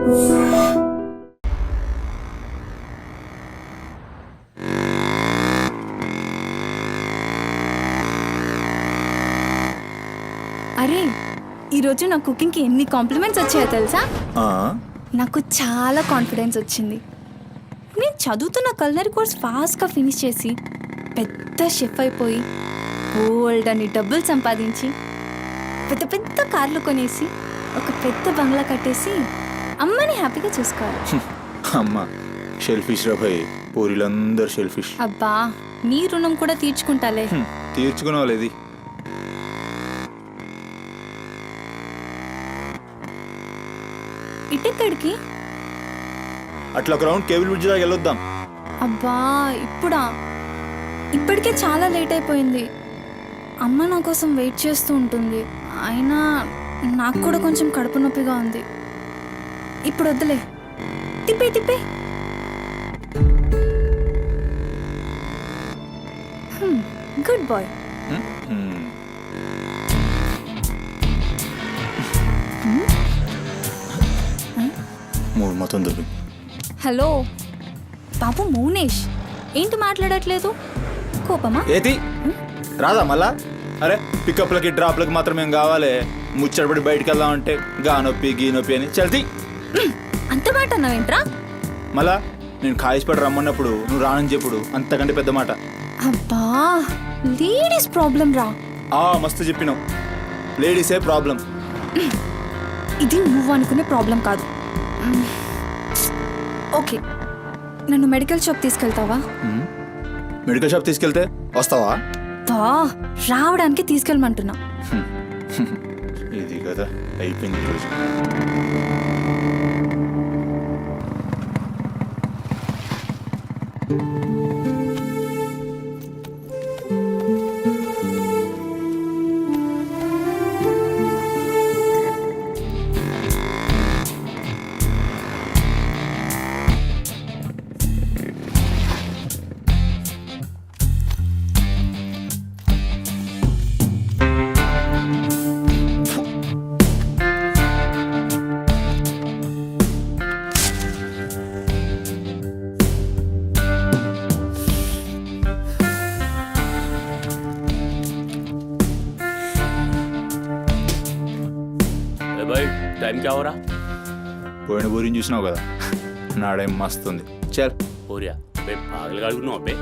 అరే ఈరోజు నా కుకింగ్కి ఎన్ని కాంప్లిమెంట్స్ వచ్చాయో తెలుసా? నాకు చాలా కాన్ఫిడెన్స్ వచ్చింది. నేను చదువుతున్న కల్నరీ కోర్స్ ఫాస్ట్గా ఫినిష్ చేసి పెద్ద షెఫ్ అయిపోయి ఓల్డ్ అని డబ్బులు సంపాదించి పెద్ద పెద్ద కార్లు కొనేసి ఒక పెద్ద బంగ్లా కట్టేసి అమ్మని హ్యాపీగా చూసుకోవాలి. అమ్మ షెల్ఫిష్ రా భయ్, పూరిలందరూ షెల్ఫిష్. అబ్బా నీ రుణం కూడా తీర్చుకుంటాలే. తీర్చుకునేవాళ్ళేది. ఇటెక్కడికి? అట్లా ఒక రౌండ్ కేబుల్ బ్రిడ్జ్ దాకా వెళ్ళొద్దాం. అబ్బా ఇప్పుడా? ఇప్పటికే చాలా లేట్ అయిపోయింది. అమ్మ నా కోసం వెయిట్ చేస్తూ ఉంటుంది. అయినా నాకు కూడా కొంచెం కడుపు నొప్పిగా ఉంది. ఇప్పుడు వద్దులే, తిప్పే తిప్పే. Good boy. మూడు మొత్తం దొరికి. హలో బాబు మౌనేష్, ఏంటి మాట్లాడట్లేదు? కోపమా? ఏది రాదా మళ్ళా? అరే పికప్లకి డ్రాప్లకి మాత్రం ఏం కావాలి, ముచ్చటపడి బయటికి వెళ్దామంటే గా నొప్పి గీ నొప్పి అని చల్తీ. అంత మాట అన్నావేంట్రా? మళ్ళా నేను కాయిస్పడి రమ్మన్నప్పుడు నువ్వు రానని చెప్పుడు అంతకంటే పెద్ద మాట. అబ్బా లేడీస్ ప్రాబ్లం రా. మస్తు చెప్పినావు, లేడీసే ప్రాబ్లం. ఇది నువ్వు అనుకునే ప్రాబ్లం కాదు. ఓకే, నన్ను మెడికల్ షాప్ తీసుకెళ్తావా? మెడికల్ షాప్ తీసుకెళ్తే వస్తావా? రావడానికి తీసుకెళ్ళమంటున్నా. ఇది కదా అయిపోయింది ఈరోజు. टाइम क्या हो रहा? పోయిన బోరిని చూసినావు కదా, నాడేం మస్తుంది. చల్ हो रहा बे पागल गाड़ी नो बे.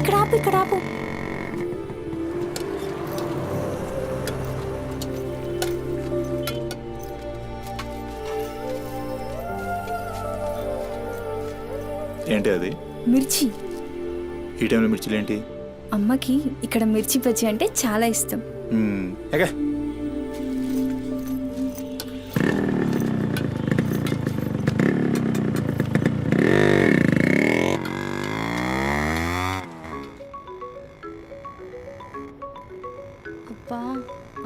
ఇక్కడ ఆపు, ఇక్కడ ఆపు. ఏంటి అది? మిర్చి. ఈ టైంలో మిర్చిలు ఏంటి? అమ్మకి ఇక్కడ మిర్చి బజ్జీ అంటే చాలా ఇష్టం. అబ్బా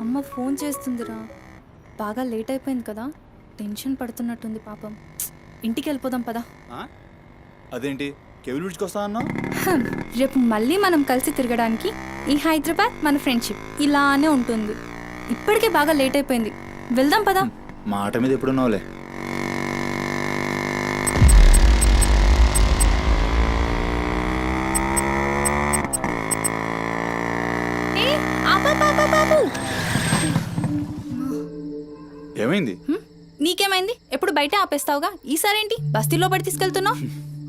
అమ్మ ఫోన్ చేస్తుందిరా. బాగా లేట్ అయిపోయింది కదా, టెన్షన్ పడుతున్నట్టుంది పాపం. ఇంటికి వెళ్ళిపోదాం పదా. అదేంటి కేబుల్ బ్రిడ్జ్కి వస్తా అన్నావు? రేపు మళ్ళీ మనం కలిసి తిరగడానికి ఈ హైదరాబాద్ మన ఫ్రెండ్షిప్ ఇలానే ఉంటుంది. ఇప్పటికే బాగా లేట్ అయిపోయింది, వెళ్దాం పదా. మాట మీద ఎప్పుడున్నావులే. ఏమైంది? నీకేమైంది? ఎప్పుడు బయట ఆపేస్తావుగా, ఈసారేంటి బస్తీలో పడి తీసుకెళ్తున్నావు?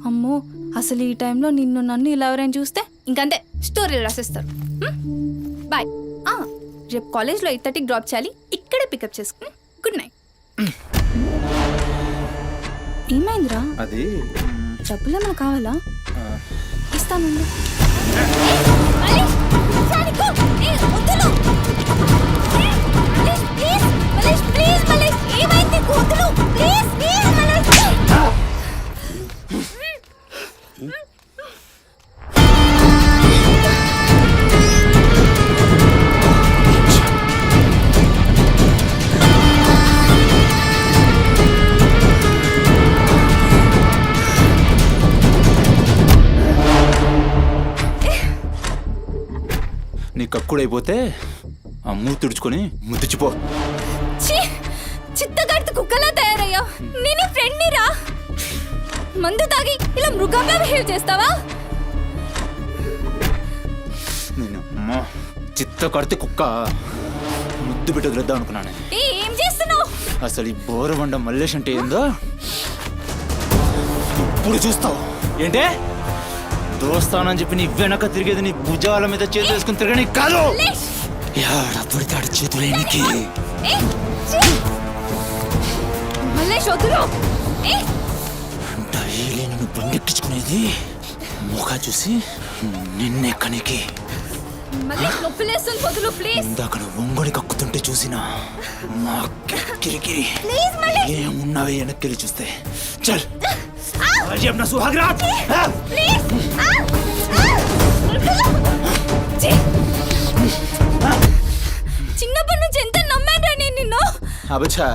అమ్మో అసలు ఈ టైంలో నిన్ను నన్ను ఇలా ఎవరైనా చూస్తే ఇంకంతే, స్టోరీలు రాసేస్తారు. బాయ్. రేపు కాలేజ్లో 8:30కి డ్రాప్ చేయాలి, ఇక్కడే పికప్ చేసుకుని. Good night. ఏమైందిరా? అది డబ్బులు ఏమైనా కావాలా? ఇస్తాను. నీ కక్కుడైపోతే ఆ మూతి తుడుచుకొని ముద్దుచిపో. ఛీ! చిత్తగాడితో కుక్కలా తయారయ్యా. నేను ఫ్రెండ్ని రా. మందు తాగి ఇలా మృగంగా బిహేవ్ చేస్తావా? నేను అమ్మా చిత్త కడితే కుక్క ముద్దు పెట్టి వదిలేద్దాం అనుకున్నాను. ఏం చేస్తున్నావు? అసలు ఈ బోరబండ మల్లేష్ అంటే ఏందో ఇప్పుడు చూస్తావు. ఏంటే దోస్తానని చెప్పి నీ వెనక తిరిగేది నీ భుజాల మీద చేతులు వేసుకుని తిరగని కాదు. యాడ పడితాడు చేతులేనికి. మల్లేష్ వదులు. డైలీ నన్ను బండెక్కించుకునేది ముఖ చూసి నిన్నే కనికి. మల్లేష్ నొప్పిలేస్తుంది, వదులు ప్లీజ్. ఇందాక నువ్వు ఒంగోని కక్కుతుంటే చూసినా మా కిరికిరి ప్లీజ్ మల్లేష్. ఏమున్నావే వెనక్కి చూస్తే చల్ అజీబ్ నా సుహాగ్రాట్. ప్లీజ్. చిన్నప్పటి నుంచి ఎంత నమ్మాను నేను నిన్ను. అబచ్చా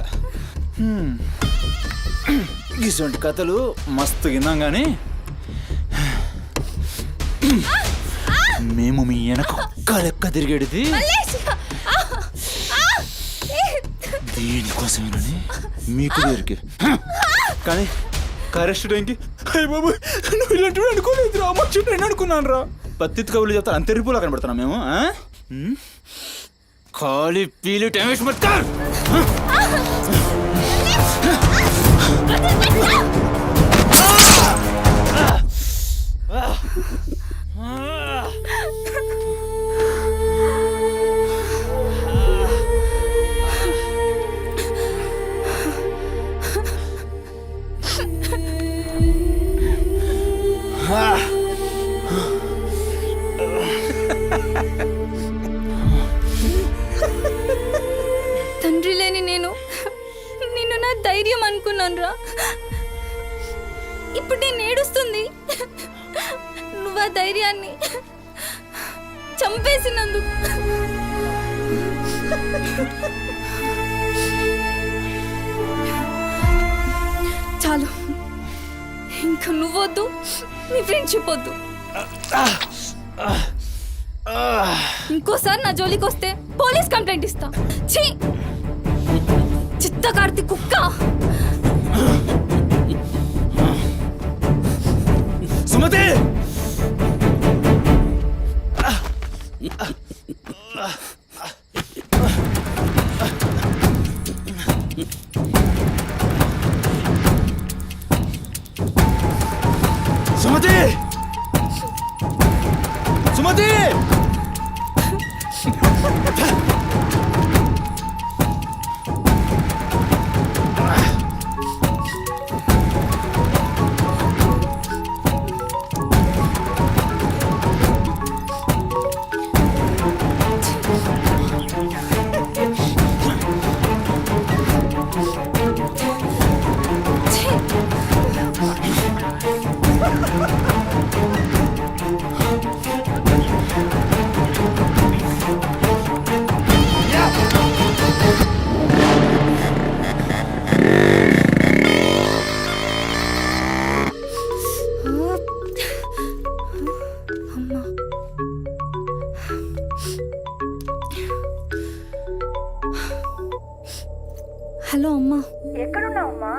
ఇటువంటి కథలు మస్తు విన్నాం కానీ మేము మీ వెనక ఒక్క లెక్క తిరిగేది మల్లేష్. దేనికోసమేనని మీకు దొరికి కానీ కరెక్ట్ టైంకి అయ్య బాబు నువ్వు ఇలాంటి అనుకోలేదు రా. అమ్మ చెట్టు నేను అనుకున్నాను రా. పత్తి కబుర్లు చెప్తాను అంత రిపులా కనబడుతున్నాం మేము. ఖాళీ పీలి టైం వేస్ట్ మత్ కర్. తండ్రి లేని నేను నిన్ను నా ధైర్యం అనుకున్నాను రా. ఇప్పుడు నేను ఏడుస్తుంది నువ్వు ఆ ధైర్యాన్ని చంపేసినందుకు. చాలు, ఇంకా నువ్వొద్దు, నీ ఫ్రెండ్షిప్ వద్దు. ఇంకోసారి నా జోలికి వస్తే పోలీస్ కంప్లైంట్ ఇస్తా. ఛీ! చిత్తకార్తి కుక్క. సుమతి సుమతి సుమతి హలో అమ్మా. ఎక్కడున్నావమ్మా?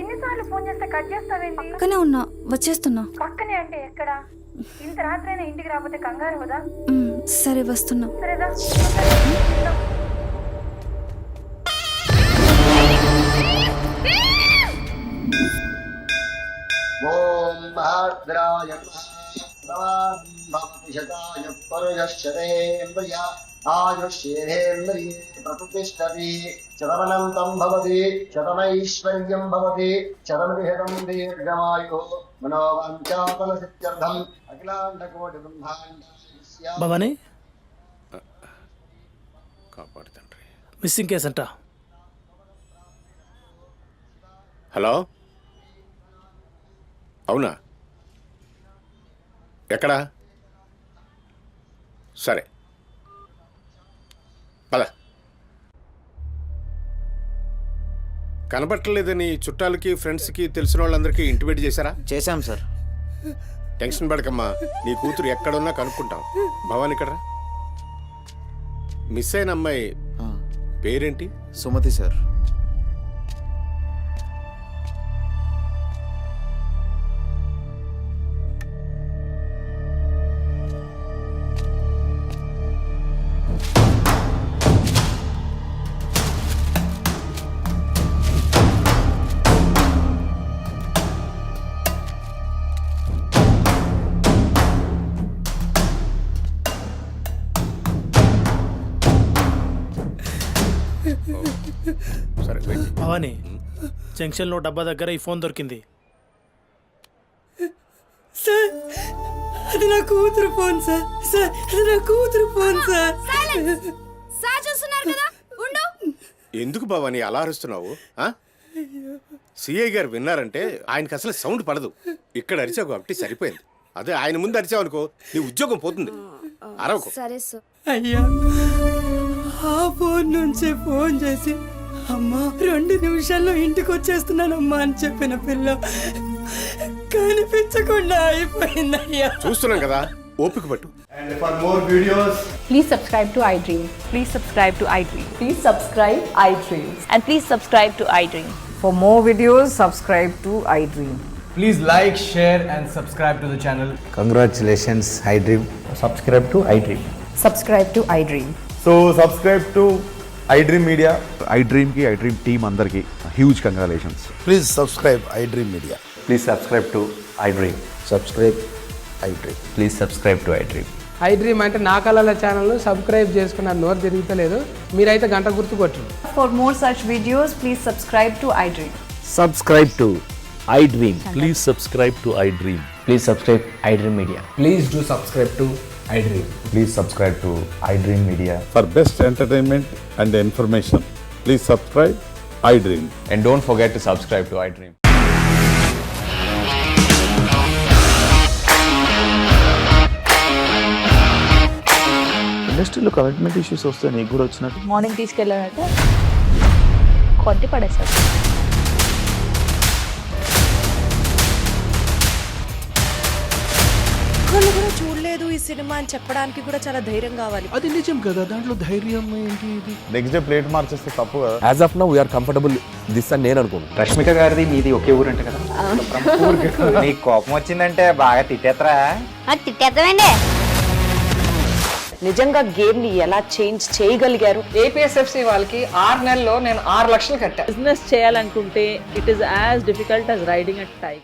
ఎన్నిసార్లు ఫోన్ చేస్తే కట్ చేస్తావేంటి? పక్కనే ఉన్నా, వచ్చేస్తున్నా. పక్కనే అంటే ఎక్కడ? ఇంత రాత్రైనా ఇంటికి రాకపోతే కంగారు కదా. సరే వస్తున్నా. సరేదా? ఓం భాద్రాయ శతాయ పరుయశ్చరేంద్రియ ఆయుష్యేంద్రియే ప్రతిష్టతి శతమనంతం భవతి శతమైశ్వర్యం భవతి శతమిహితం దీర్ఘమాయు మనోవాంఛాఫల సిద్ధ్యర్థం అఖిలాండకోటి బ్రహ్మాండ. భవానీ కాపాడు తండ్రి. మిస్సింగ్ కేసు అంట. హలో, అవునా? ఎక్కడా? సరే పద. కనబట్టలేదని చుట్టాలకి ఫ్రెండ్స్కి తెలిసిన వాళ్ళందరికీ ఇంటిమేట్ చేశారా? చేశాం సార్. టెన్షన్ పడకమ్మా, నీ కూతురు ఎక్కడున్నా కనుక్కుంటాం. భవాని ఇక్కడ మిస్ అయిన అమ్మాయి పేరేంటి? సుమతి సార్. సరే వెయిట్. భవానీ జంక్షన్లో డబ్బా దగ్గర ఈ ఫోన్ దొరికింది. సార్ అది నా కూతురు ఫోన్ సార్. సార్ అది నా కూతురు ఫోన్ సార్. సార్ చూస్తున్నారు కదా, ఉండు. ఎందుకు భవాని అలా అరుస్తున్నావు? సిఐ గారు విన్నారంటే ఆయనకి అసలు సౌండ్ పడదు. ఇక్కడ అరిచావు కాబట్టి సరిపోయింది. అదే ఆయన ముందు అరిచావు అనుకో నీ ఉద్యోగం పోతుంది. అరవకు. సరే సార్. అయ్యా ఆ ఫోన్ నుంచే ఫోన్ చేసి అమ్మా 2 నిమిషాల్లో ఇంటికి వచ్చేస్తున్నానమ్మా అని చెప్పిన పిల్ల కనిపించకుండా అయిపోయిందయ్యా. చూస్తున్నాం కదా, ఓపిక పట్టు. And for more videos, Please subscribe to iDream. Please subscribe to iDream. Please subscribe iDream. And please subscribe to iDream. For more videos, subscribe to iDream. Please like, share and subscribe to the channel. Congratulations, iDream. Subscribe to iDream. Subscribe to iDream. So subscribe to iDream Media. iDream ki iDream team andarki huge congratulations. please subscribe iDream Media. Please subscribe to iDream. Subscribe iDream. Please subscribe to iDream. iDream అంటే నా కళల channel subscribe చేసుకున్న నోరు తిరుగుతలేదు. మీరైతే గంట గుర్తు కొట్టండి. For more such videos, please subscribe to iDream. Subscribe to iDream. Please subscribe to iDream. Please subscribe iDream Media. Please do subscribe to iDream. Please subscribe to iDream Media. For best entertainment and information, please subscribe iDream. And don't forget to subscribe to iDream. ఇండస్ట్రీలో commitment issues వస్తే నీకు కూడా వచ్చినట్టు. Morning తీసుకెళ్ళారంటే కొట్టి పడేస్తారు. వాళ్ళు కూడా చూడలేదు ఈ సినిమా అని చెప్పడానికి కూడా చాలా ధైర్యం కావాలి. అది నిజం కదా, దాంట్లో ధైర్యం ఏంటి? ఇది నెక్స్ట్ డే ప్లేట్ మార్చేస్తే తప్పు కదా. As of now, we are comfortable this అని నేను అనుకుంటున్నాను. రష్మిక గారిది మీది ఒకే ఊరంట కదా. నీకు కోపం వచ్చిందంటే బాగా తిట్టేత్తరా? తిట్టేద్దామండి. నిజంగా గేమ్ ని ఎలా చేంజ్ చేయగలిగారు? ఏపీఎస్ఎఫ్సి వాళ్ళకి 6 నెలల్లో నేను 6 లక్షలు కట్టా. బిజినెస్ చేయాలనుకుంటే it is as difficult as riding a tiger.